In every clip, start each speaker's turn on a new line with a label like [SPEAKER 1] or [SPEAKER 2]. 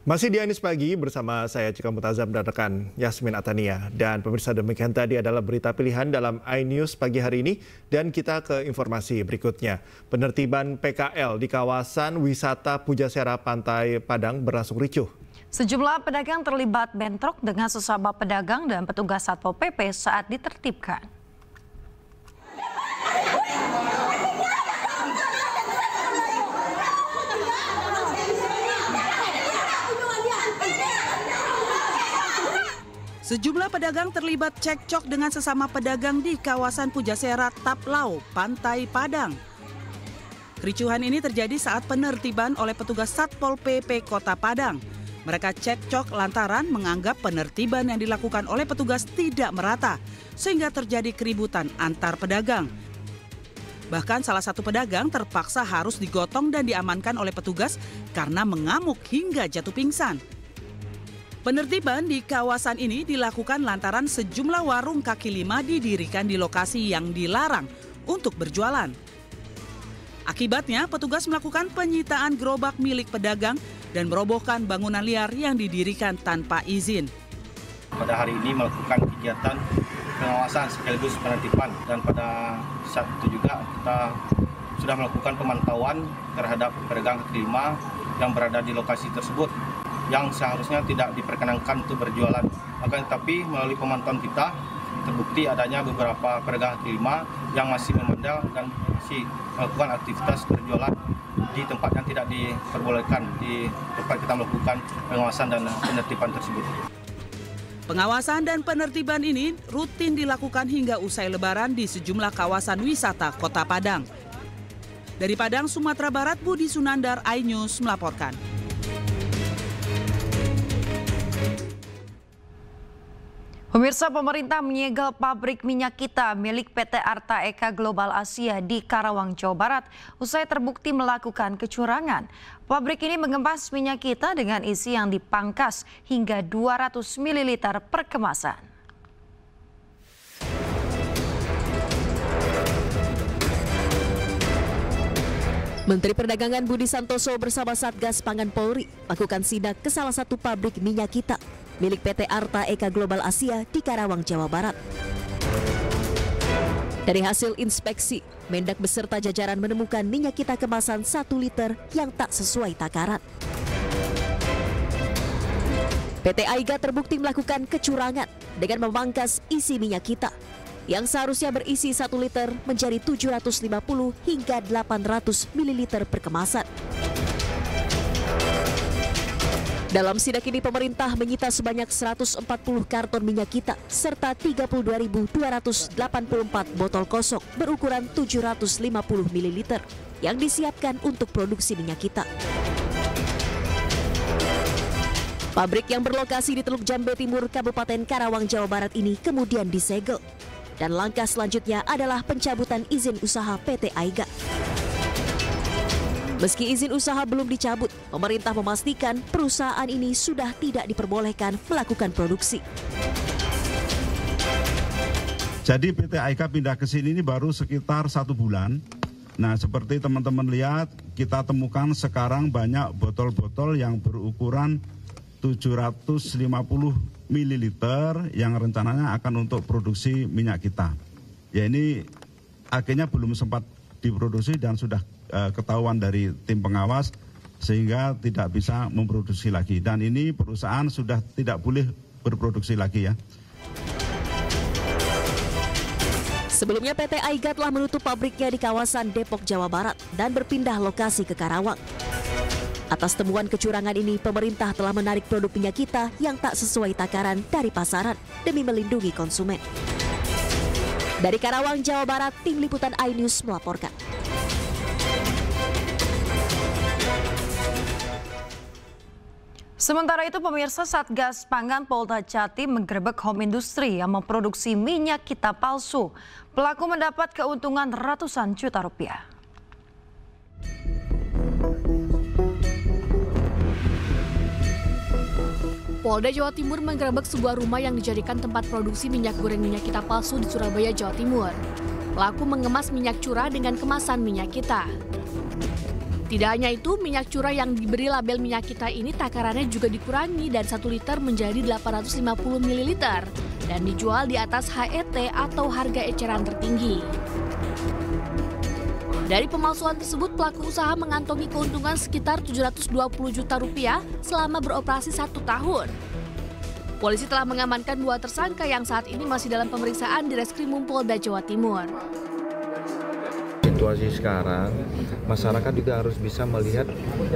[SPEAKER 1] Masih di Anies Pagi bersama saya Cika Mutazam dan rekan Yasmin Atania. Dan pemirsa, demikian tadi adalah berita pilihan dalam iNews pagi hari ini. Dan kita ke informasi berikutnya. Penertiban PKL di kawasan wisata Pujasera Pantai Padang berlangsung ricuh.
[SPEAKER 2] Sejumlah pedagang terlibat bentrok dengan sesama pedagang dan petugas Satpol PP saat ditertibkan.
[SPEAKER 3] Sejumlah pedagang terlibat cekcok dengan sesama pedagang di kawasan Pujasera Taplau, Pantai Padang. Kericuhan ini terjadi saat penertiban oleh petugas Satpol PP Kota Padang. Mereka cekcok lantaran menganggap penertiban yang dilakukan oleh petugas tidak merata, sehingga terjadi keributan antar pedagang. Bahkan salah satu pedagang terpaksa harus digotong dan diamankan oleh petugas karena mengamuk hingga jatuh pingsan. Penertiban di kawasan ini dilakukan lantaran sejumlah warung kaki lima didirikan di lokasi yang dilarang untuk berjualan. Akibatnya, petugas melakukan penyitaan gerobak milik pedagang dan merobohkan bangunan liar yang didirikan tanpa izin.
[SPEAKER 4] Pada hari ini melakukan kegiatan pengawasan sekaligus penertiban, dan pada saat itu juga kita sudah melakukan pemantauan terhadap pedagang kaki lima yang berada di lokasi tersebut, yang seharusnya tidak diperkenankan untuk berjualan. Akan tetapi melalui pemantauan kita terbukti adanya beberapa pedagang kaki lima yang masih memandang dan masih melakukan aktivitas berjualan di tempat yang tidak diperbolehkan, di tempat kita melakukan pengawasan dan penertiban tersebut.
[SPEAKER 3] Pengawasan dan penertiban ini rutin dilakukan hingga usai Lebaran di sejumlah kawasan wisata Kota Padang. Dari Padang, Sumatera Barat, Budi Sunandar, iNews melaporkan.
[SPEAKER 2] Pemirsa, pemerintah menyegel pabrik minyak kita milik PT Arta Eka Global Asia di Karawang, Jawa Barat usai terbukti melakukan kecurangan. Pabrik ini mengemas minyak kita dengan isi yang dipangkas hingga 200 ml per kemasan.
[SPEAKER 5] Menteri Perdagangan Budi Santoso bersama Satgas Pangan Polri lakukan sidak ke salah satu pabrik minyak kita milik PT Arta Eka Global Asia di Karawang, Jawa Barat. Dari hasil inspeksi, Mendak beserta jajaran menemukan minyak kita kemasan 1 liter yang tak sesuai takaran. PT Aiga terbukti melakukan kecurangan dengan memangkas isi minyak kita yang seharusnya berisi 1 liter menjadi 750 hingga 800 ml per kemasan. Dalam sidak ini, pemerintah menyita sebanyak 140 karton minyak kita serta 32.284 botol kosong berukuran 750 ml yang disiapkan untuk produksi minyak kita. Pabrik yang berlokasi di Teluk Jambe Timur, Kabupaten Karawang, Jawa Barat ini kemudian disegel. Dan langkah selanjutnya adalah pencabutan izin usaha PT Aiga. Meski izin usaha belum dicabut, pemerintah memastikan perusahaan ini sudah tidak diperbolehkan melakukan produksi.
[SPEAKER 6] Jadi PT Aiga pindah ke sini ini baru sekitar 1 bulan. Nah, seperti teman-teman lihat, kita temukan sekarang banyak botol-botol yang berukuran 750 ml yang rencananya akan untuk produksi minyak kita. Ya, ini akhirnya belum sempat diproduksi dan sudah ketahuan dari tim pengawas sehingga tidak bisa memproduksi lagi, dan ini perusahaan sudah tidak boleh berproduksi lagi ya.
[SPEAKER 5] Sebelumnya PT Aiga telah menutup pabriknya di kawasan Depok, Jawa Barat dan berpindah lokasi ke Karawang. Atas temuan kecurangan ini, pemerintah telah menarik produk minyak kita yang tak sesuai takaran dari pasaran demi melindungi konsumen. Dari Karawang, Jawa Barat, tim liputan iNews melaporkan.
[SPEAKER 2] Sementara itu, pemirsa, Satgas Pangan Polda Jatim menggerebek home industry yang memproduksi minyak kita palsu. Pelaku mendapat keuntungan ratusan juta rupiah.
[SPEAKER 7] Polda Jawa Timur menggerebek sebuah rumah yang dijadikan tempat produksi minyak goreng minyak kita palsu di Surabaya, Jawa Timur. Pelaku mengemas minyak curah dengan kemasan minyak kita. Tidak hanya itu, minyak curah yang diberi label minyak kita ini takarannya juga dikurangi dan 1 liter menjadi 850 ml dan dijual di atas HET atau harga eceran tertinggi. Dari pemalsuan tersebut, pelaku usaha mengantongi keuntungan sekitar 720 juta rupiah selama beroperasi 1 tahun. Polisi telah mengamankan 2 tersangka yang saat ini masih dalam pemeriksaan di Reskrimum Polda Jawa Timur.
[SPEAKER 8] Situasi sekarang, masyarakat juga harus bisa melihat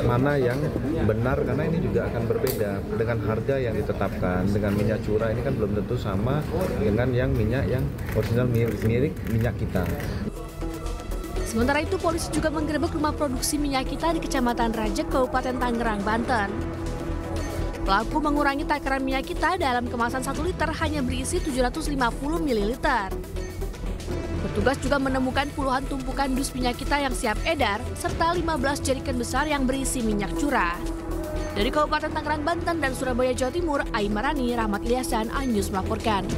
[SPEAKER 8] mana yang benar karena ini juga akan berbeda dengan harga yang ditetapkan. Dengan minyak curah ini kan belum tentu sama dengan yang minyak yang original mirip minyak kita.
[SPEAKER 7] Sementara itu, polisi juga menggerebek rumah produksi minyak kita di Kecamatan Rajek, Kabupaten Tangerang, Banten. Pelaku mengurangi takaran minyak kita dalam kemasan 1 liter hanya berisi 750 ml. Petugas juga menemukan puluhan tumpukan dus minyak kita yang siap edar, serta 15 jerigen besar yang berisi minyak curah. Dari Kabupaten Tangerang, Banten dan Surabaya, Jawa Timur, Aimarani, Rahmat Ilyasan, iNews melaporkan.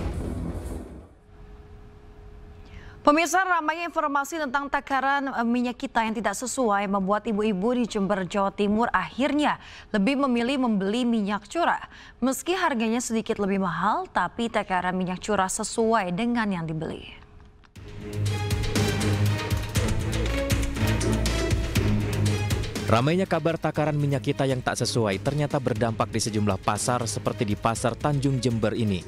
[SPEAKER 2] Pemirsa, ramainya informasi tentang takaran minyak kita yang tidak sesuai membuat ibu-ibu di Jember, Jawa Timur akhirnya lebih memilih membeli minyak curah. Meski harganya sedikit lebih mahal, tapi takaran minyak curah sesuai dengan yang dibeli.
[SPEAKER 9] Ramainya kabar takaran minyak kita yang tak sesuai ternyata berdampak di sejumlah pasar seperti di Pasar Tanjung Jember ini.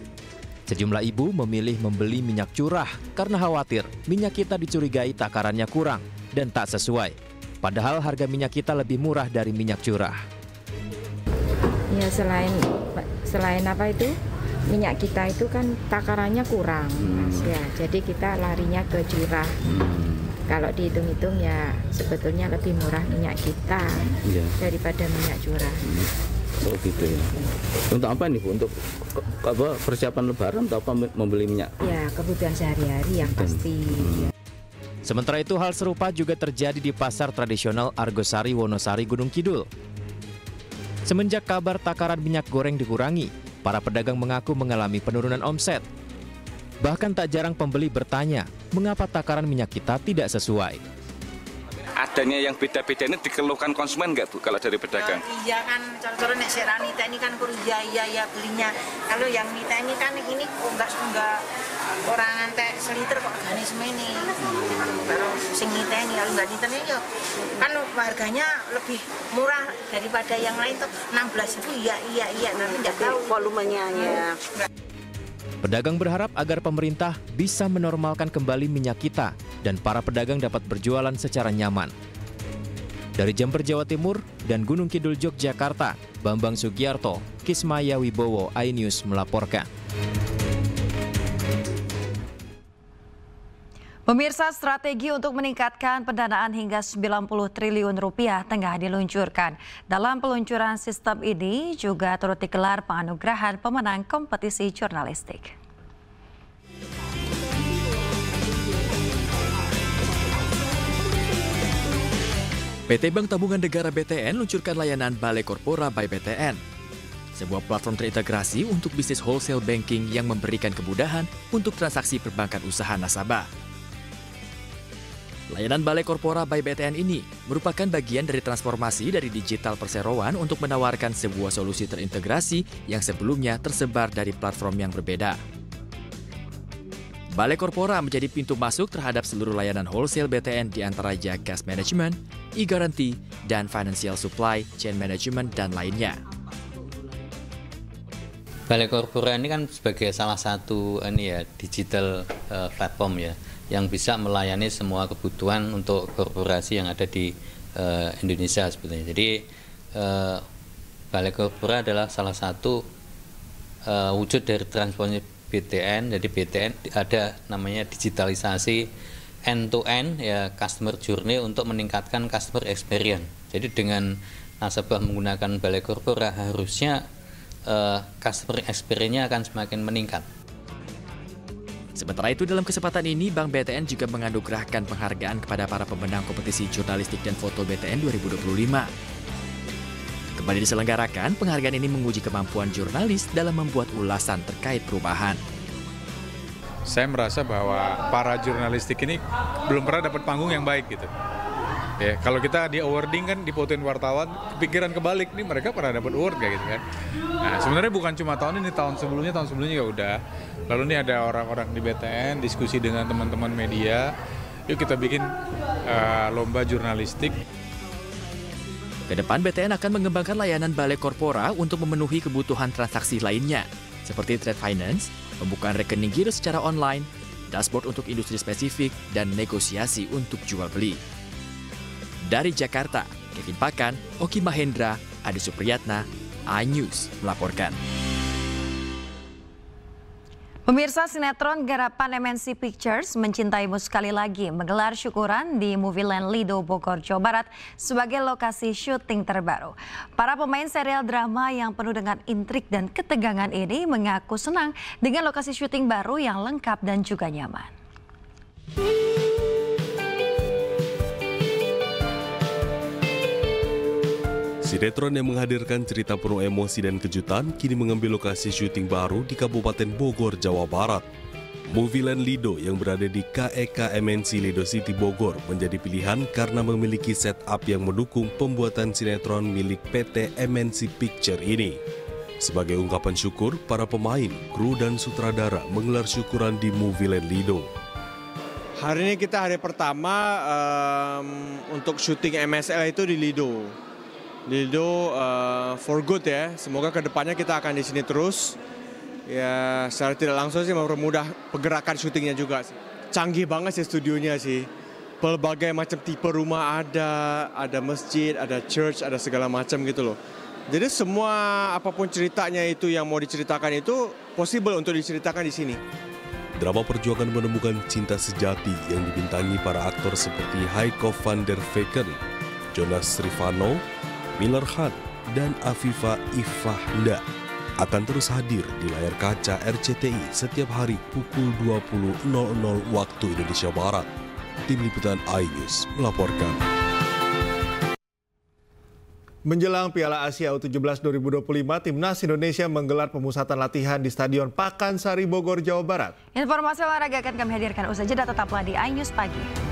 [SPEAKER 9] Sejumlah ibu memilih membeli minyak curah karena khawatir minyak kita dicurigai takarannya kurang dan tak sesuai. Padahal harga minyak kita lebih murah dari minyak curah.
[SPEAKER 10] Ya selain apa itu minyak kita itu kan takarannya kurang, Mas, ya. Jadi kita larinya ke curah. Kalau dihitung-hitung ya sebetulnya lebih murah minyak kita daripada minyak curah.
[SPEAKER 11] Oh gitu ya. Untuk apa nih Bu? Untuk apa, persiapan lebaran atau apa membeli minyak?
[SPEAKER 10] Ya, kebutuhan sehari-hari yang pasti.
[SPEAKER 9] Sementara itu hal serupa juga terjadi di pasar tradisional Argosari, Wonosari, Gunung Kidul. Semenjak kabar takaran minyak goreng dikurangi, para pedagang mengaku mengalami penurunan omset. Bahkan tak jarang pembeli bertanya, mengapa takaran minyak kita tidak sesuai?
[SPEAKER 12] Adanya yang beda-beda ini dikeluhkan konsumen nggak Bu kalau dari pedagang?
[SPEAKER 13] Iya kan, contohnya nek seranita ini kan iya belinya. Kalau yang nita ini kan ini enggak orang antek seliter kok gani semene. Kalau sing nita ini kalau enggak nita ini kan harganya lebih murah daripada yang lain tuh 16.000. Iya nanti enggak tahu volumenya ya.
[SPEAKER 9] Pedagang berharap agar pemerintah bisa menormalkan kembali minyak kita dan para pedagang dapat berjualan secara nyaman. Dari Jember, Jawa Timur dan Gunung Kidul, Yogyakarta, Bambang Sugiarto, Kismaya Wibowo, iNews melaporkan.
[SPEAKER 2] Pemirsa, strategi untuk meningkatkan pendanaan hingga 90 triliun rupiah tengah diluncurkan. Dalam peluncuran sistem ini juga turut digelar penganugerahan pemenang kompetisi jurnalistik.
[SPEAKER 14] PT Bank Tabungan Negara BTN luncurkan layanan Balai Korpora by BTN. Sebuah platform terintegrasi untuk bisnis wholesale banking yang memberikan kemudahan untuk transaksi perbankan usaha nasabah. Layanan Balai Korpora by BTN ini merupakan bagian dari transformasi dari digital perseroan untuk menawarkan sebuah solusi terintegrasi yang sebelumnya tersebar dari platform yang berbeda. Balai Korpora menjadi pintu masuk terhadap seluruh layanan wholesale BTN di antaranya cash management, e-guarantee, dan financial supply, chain management, dan lainnya.
[SPEAKER 15] Balai Korpora ini kan sebagai salah satu digital platform ya, yang bisa melayani semua kebutuhan untuk korporasi yang ada di Indonesia sebetulnya. Jadi Balai Korpora adalah salah satu wujud dari transformasi BTN. Jadi BTN ada namanya digitalisasi end-to-end ya customer journey untuk meningkatkan customer experience. Jadi dengan nasabah menggunakan Balai Korpora harusnya customer experience-nya akan semakin meningkat.
[SPEAKER 14] Sementara itu dalam kesempatan ini Bank BTN juga menganugerahkan penghargaan kepada para pemenang kompetisi jurnalistik dan foto BTN 2025. Kembali diselenggarakan, penghargaan ini menguji kemampuan jurnalis dalam membuat ulasan terkait perubahan.
[SPEAKER 16] Saya merasa bahwa para jurnalistik ini belum pernah dapat panggung yang baik gitu. Ya, kalau kita di awarding kan dipotoin wartawan, kepikiran kebalik nih mereka pernah dapat award kayak gitu kan. Nah sebenarnya bukan cuma tahun ini, tahun sebelumnya juga udah. Lalu nih ada orang-orang di BTN diskusi dengan teman-teman media, yuk kita bikin lomba jurnalistik.
[SPEAKER 14] Kedepan BTN akan mengembangkan layanan balai korpora untuk memenuhi kebutuhan transaksi lainnya, seperti trade finance, pembukaan rekening giro secara online, dashboard untuk industri spesifik, dan negosiasi untuk jual beli. Dari Jakarta, Kevin Pakan, Oki Mahendra, Adi Supriyatna, iNews melaporkan.
[SPEAKER 2] Pemirsa, sinetron garapan MNC Pictures Mencintaimu Sekali Lagi menggelar syukuran di Movieland Lido, Bogor, Jawa Barat sebagai lokasi syuting terbaru. Para pemain serial drama yang penuh dengan intrik dan ketegangan ini mengaku senang dengan lokasi syuting baru yang lengkap dan juga nyaman.
[SPEAKER 17] Sinetron yang menghadirkan cerita penuh emosi dan kejutan kini mengambil lokasi syuting baru di Kabupaten Bogor, Jawa Barat. Movieland Lido yang berada di KEK MNC Lido City Bogor menjadi pilihan karena memiliki setup yang mendukung pembuatan sinetron milik PT MNC Picture ini. Sebagai ungkapan syukur, para pemain, kru dan sutradara menggelar syukuran di Movieland Lido.
[SPEAKER 18] Hari ini kita hari pertama untuk syuting MSL itu di Lido. Lido for good ya, semoga kedepannya kita akan di sini terus. Ya secara tidak langsung sih mempermudah pergerakan syutingnya juga. Canggih banget sih studionya sih. Pelbagai macam tipe rumah ada masjid, ada church, ada segala macam gitu loh. Jadi semua apapun ceritanya itu yang mau diceritakan itu possible untuk diceritakan di sini.
[SPEAKER 17] Drama perjuangan menemukan cinta sejati yang dibintangi para aktor seperti Heiko van der Vecken, Jonas Rivano, Miller Han, dan Afifa Ifahda akan terus hadir di layar kaca RCTI setiap hari pukul 20.00 waktu Indonesia Barat. Tim Liputan iNews melaporkan.
[SPEAKER 1] Menjelang Piala Asia U17 2025, Timnas Indonesia menggelar pemusatan latihan di Stadion Pakansari Bogor, Jawa Barat.
[SPEAKER 2] Informasi olahraga akan kami hadirkan usai jeda, tetaplah di iNews Pagi.